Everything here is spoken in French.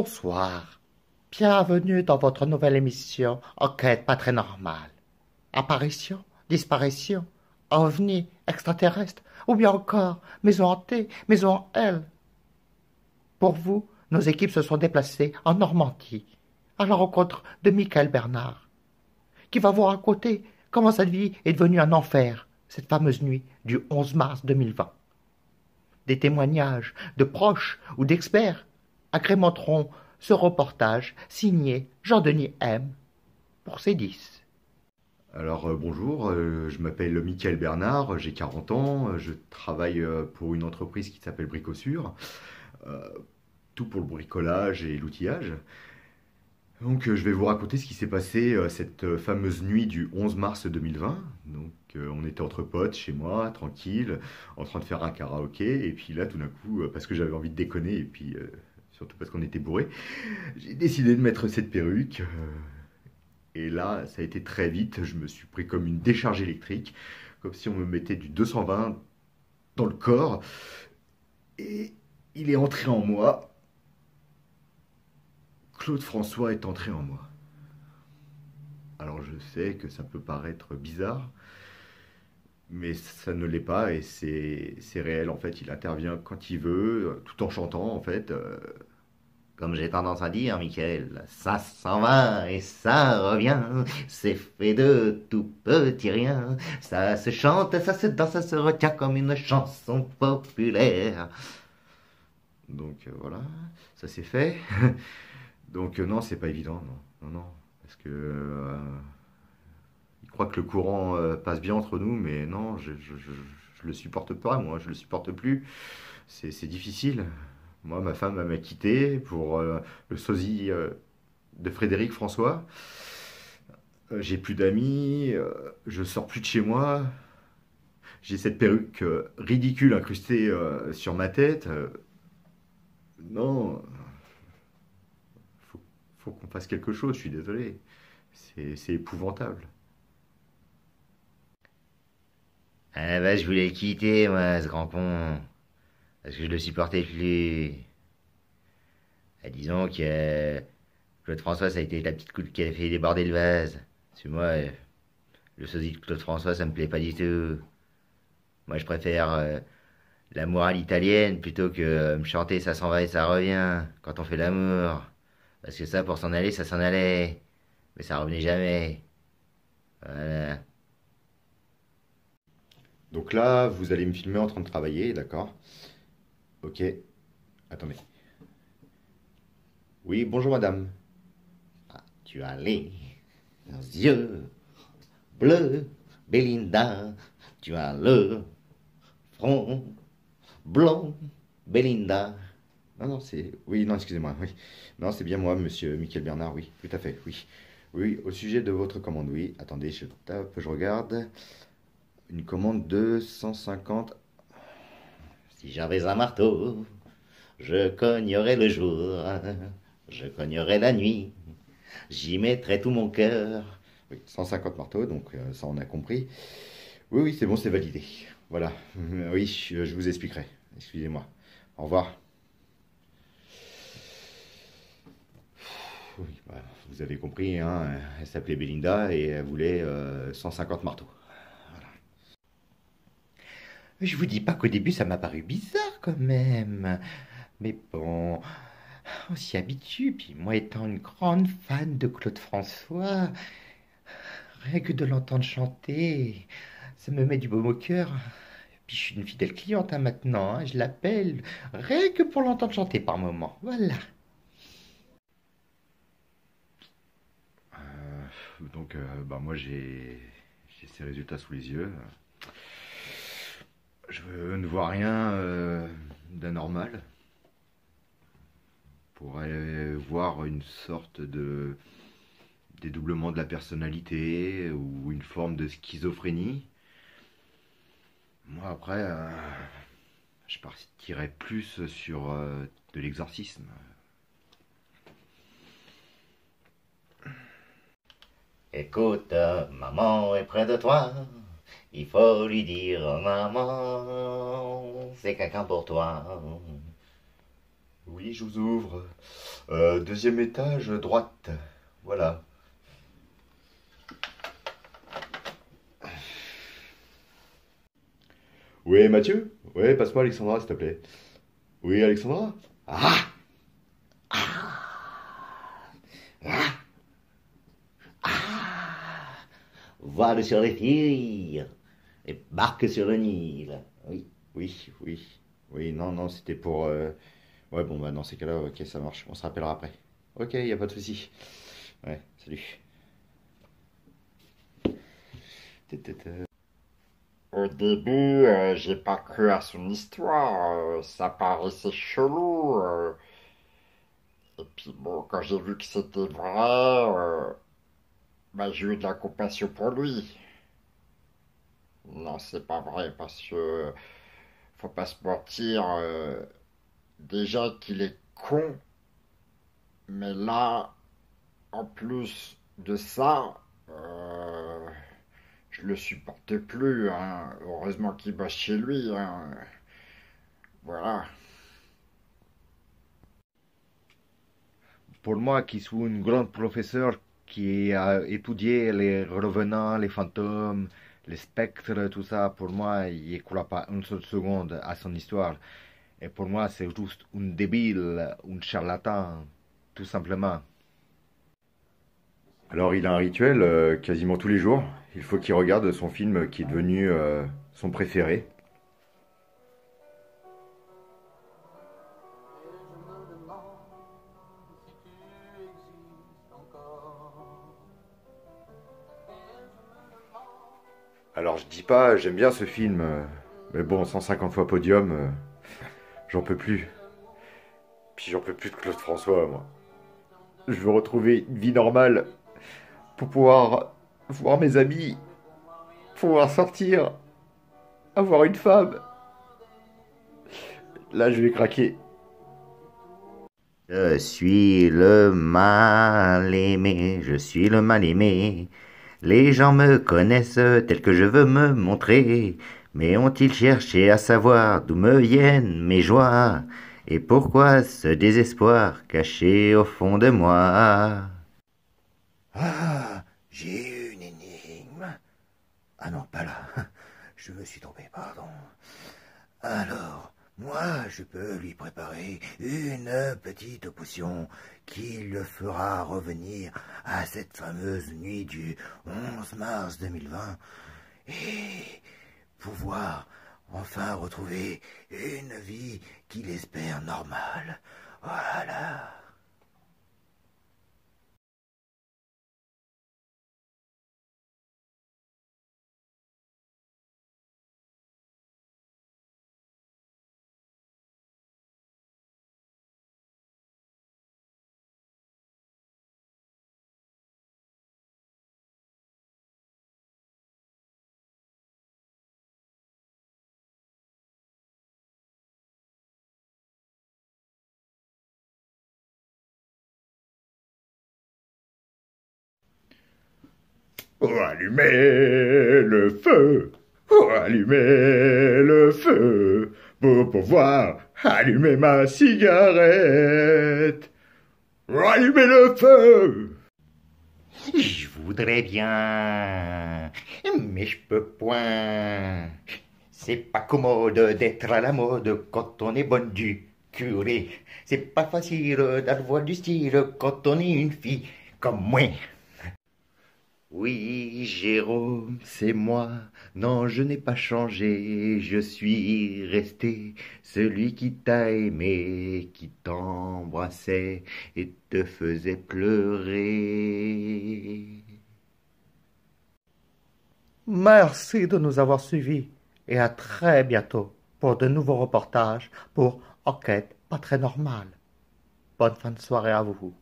Bonsoir. Bienvenue dans votre nouvelle émission Enquête pas très normale. Apparition, disparition, ovni, extraterrestre, ou bien encore maison hantée, maison L. Pour vous, nos équipes se sont déplacées en Normandie à la rencontre de Michael Bernard, qui va vous raconter comment cette vie est devenue un enfer, cette fameuse nuit du 11 mars 2020. Des témoignages de proches ou d'experts agrémenteront ce reportage signé Jean-Denis M. pour C10. Alors bonjour, je m'appelle Michael Bernard, j'ai 40 ans, je travaille pour une entreprise qui s'appelle Bricossure, euh, tout pour le bricolage et l'outillage. Donc je vais vous raconter ce qui s'est passé cette fameuse nuit du 11 mars 2020. Donc on était entre potes chez moi, tranquille, en train de faire un karaoké, et puis là tout d'un coup, parce que j'avais envie de déconner, et puis surtout parce qu'on était bourré, j'ai décidé de mettre cette perruque. Et là, ça a été très vite, je me suis pris comme une décharge électrique, comme si on me mettait du 220 dans le corps, et il est entré en moi. Claude François est entré en moi. Alors je sais que ça peut paraître bizarre, mais ça ne l'est pas, et c'est réel en fait, il intervient quand il veut, tout en chantant en fait. Comme j'ai tendance à dire, Michael, ça s'en va et ça revient, c'est fait de tout petit rien. Ça se chante, ça se danse, ça se retient comme une chanson populaire. Donc voilà, ça c'est fait. Donc non, c'est pas évident, non, non, non, parce que il croit que le courant passe bien entre nous, mais non, je le supporte pas, moi, je le supporte plus. C'est difficile. Moi, ma femme m'a quitté pour le sosie de Frédéric François. J'ai plus d'amis, je sors plus de chez moi. J'ai cette perruque ridicule incrustée sur ma tête. Non, faut, faut qu'on fasse quelque chose, je suis désolé. C'est épouvantable. Ah bah, je voulais le quitter, moi, ce grand con, parce que je le supportais plus. Ah, disons que Claude François, ça a été la petite goutte qui a fait déborder le vase. Parce que moi, le sosie de Claude François, ça me plaît pas du tout. Moi, je préfère la morale italienne plutôt que me chanter ça s'en va et ça revient quand on fait l'amour. Parce que ça, pour s'en aller, ça s'en allait. Mais ça revenait jamais. Voilà. Donc là, vous allez me filmer en train de travailler, d'accord? Ok. Attendez. Oui, bonjour madame. Tu as les yeux bleus, Belinda. Tu as le front blond, Belinda. Non, non, c'est... Oui, non, excusez-moi, oui. Non, c'est bien moi, monsieur Michael Bernard, oui, tout à fait, oui. Oui, au sujet de votre commande, oui. Attendez, je tape, je regarde. Une commande de 150... Si j'avais un marteau, je cognerais le jour, je cognerais la nuit, j'y mettrais tout mon cœur. Oui, 150 marteaux, donc ça on a compris. Oui, oui, c'est bon, c'est validé. Voilà, oui, je vous expliquerai. Excusez-moi. Au revoir. Oui, bah, vous avez compris, hein, elle s'appelait Belinda et elle voulait 150 marteaux. Je vous dis pas qu'au début ça m'a paru bizarre quand même. Mais bon, on s'y habitue. Puis moi étant une grande fan de Claude François, rien que de l'entendre chanter, ça me met du baume au cœur. Puis je suis une fidèle cliente hein, maintenant, hein, je l'appelle rien que pour l'entendre chanter par moment. Voilà. Donc, bah, moi j'ai ces résultats sous les yeux. Je ne vois rien d'anormal. On pourrait voir une sorte de dédoublement de la personnalité ou une forme de schizophrénie. Moi après, je partirais plus sur de l'exorcisme. Écoute, maman est près de toi, il faut lui dire, maman, c'est quelqu'un pour toi. Oui, Oui, je vous ouvre. Deuxième étage, droite. Voilà. Oui, Mathieu? Oui, passe-moi Alexandra, s'il te plaît. Oui, Alexandra? Ah! Voile sur les filles et barque sur le Nil. Oui. Oui, oui. Oui, non, non, c'était pour... Ouais, bon, bah dans ces cas-là, ok, ça marche. On se rappellera après. Ok, y a pas de souci. Ouais, salut. Au début, j'ai pas cru à son histoire, ça paraissait chelou. Et puis bon, quand j'ai vu que c'était vrai, bah, j'ai eu de la compassion pour lui. Non, c'est pas vrai, parce que faut pas se mentir, déjà qu'il est con, mais là, en plus de ça, je le supporte plus, hein. Heureusement qu'il bosse chez lui, hein. Voilà. Pour moi, qui suis un grand professeur qui a étudié les revenants, les fantômes, les spectres, tout ça, pour moi, il ne croit pas une seule seconde à son histoire. Et pour moi, c'est juste un débile, un charlatan, tout simplement. Alors, il a un rituel quasiment tous les jours. Il faut qu'il regarde son film qui est devenu son préféré. Alors, je dis pas, j'aime bien ce film, mais bon, 150 fois podium, j'en peux plus. Puis j'en peux plus de Claude François, moi. Je veux retrouver une vie normale pour pouvoir voir mes amis, pouvoir sortir, avoir une femme. Là, je vais craquer. Je suis le mal aimé, je suis le mal aimé. Les gens me connaissent tel que je veux me montrer, mais ont-ils cherché à savoir d'où me viennent mes joies, et pourquoi ce désespoir caché au fond de moi? Ah, j'ai une énigme. Ah non, pas là. Je me suis trompé, pardon. Alors, moi, je peux lui préparer une petite potion qui le fera revenir à cette fameuse nuit du 11 mars 2020 et pouvoir enfin retrouver une vie qu'il espère normale. Voilà. Pour allumer le feu, pour allumer le feu, pour pouvoir allumer ma cigarette, pour allumer le feu. Je voudrais bien, mais je peux point. C'est pas commode d'être à la mode quand on est bonne du curé. C'est pas facile d'avoir du style quand on est une fille comme moi. Oui, Jérôme, c'est moi. Non, je n'ai pas changé. Je suis resté celui qui t'a aimé, qui t'embrassait et te faisait pleurer. Merci de nous avoir suivis et à très bientôt pour de nouveaux reportages pour Enquête pas très normale. Bonne fin de soirée à vous.